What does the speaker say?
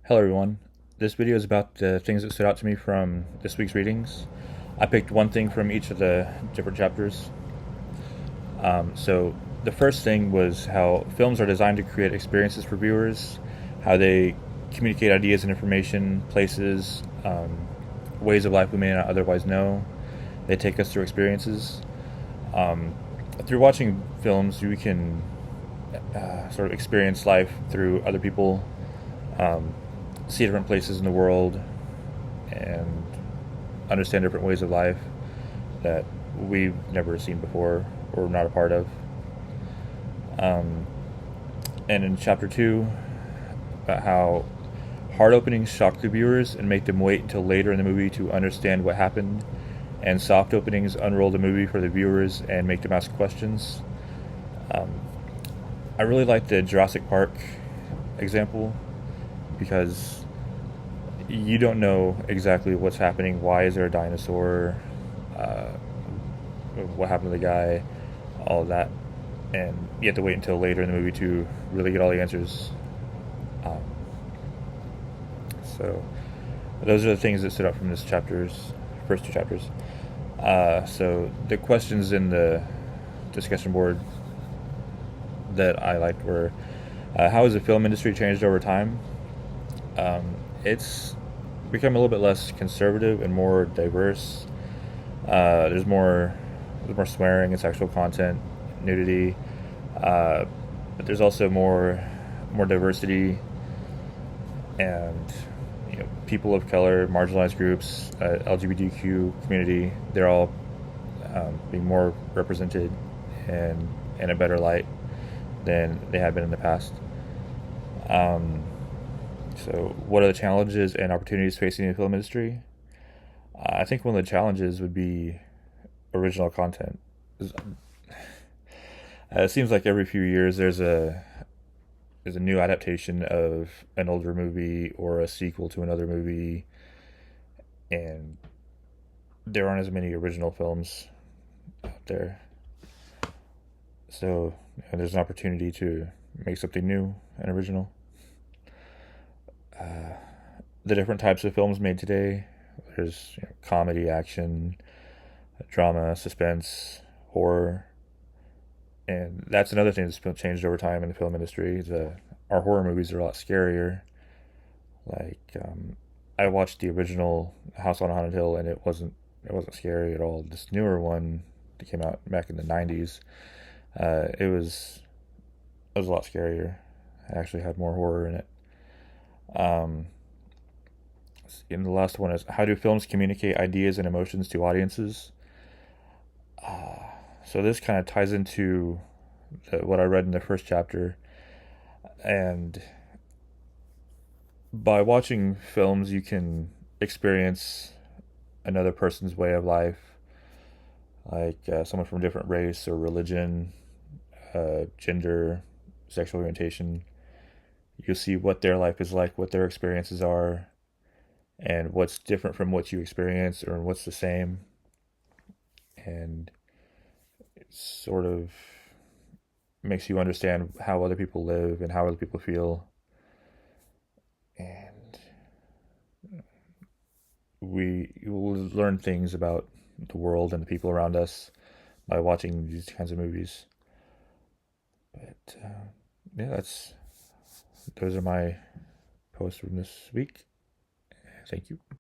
Hello, everyone. This video is about the things that stood out to me from this week's readings. I picked one thing from each of the different chapters. So, the first thing was how films are designed to create experiences for viewers, how they communicate ideas and information, places, ways of life we may not otherwise know. They take us through experiences. Through watching films, we can sort of experience life through other people, um, see different places in the world, and understand different ways of life that we've never seen before or not a part of. Um, and in chapter 2, about how hard openings shock the viewers and make them wait until later in the movie to understand what happened, and soft openings unroll the movie for the viewers and make them ask questions. Um, I really like the Jurassic Park example because you don't know exactly what's happening. Why is there a dinosaur? Uh, what happened to the guy? All of that, and you have to wait until later in the movie to really get all the answers. Um, so those are the things that stood out from this chapter's first two chapters. So the questions in the discussion board that I liked were, how has the film industry changed over time? It's become a little bit less conservative and more diverse. There's more swearing and sexual content, nudity, uh, but there's also more diversity, and people of color, marginalized groups, LGBTQ community. They're all being more represented and in a better light than they have been in the past. Um, so, what are the challenges and opportunities facing the film industry? I think one of the challenges would be original content. It seems like every few years there's a new adaptation of an older movie or a sequel to another movie, and there aren't as many original films out there. So there's an opportunity to make something new and original. The different types of films made today, there's comedy, action, drama, suspense, horror, and that's another thing that's been changed over time in the film industry. Our horror movies are a lot scarier. Like, I watched the original House on Haunted Hill, and it wasn't scary at all. This newer one that came out back in the '90s, it was a lot scarier. It actually had more horror in it. Um, and the last one is, how do films communicate ideas and emotions to audiences? So this kind of ties into what I read in the first chapter, and by watching films, you can experience another person's way of life, like someone from a different race or religion, gender, sexual orientation. You'll see what their life is like, what their experiences are, and what's different from what you experience or what's the same. And it sort of makes you understand how other people live and how other people feel. And we will learn things about the world and the people around us by watching these kinds of movies. But yeah, those are my posts from this week. Thank you.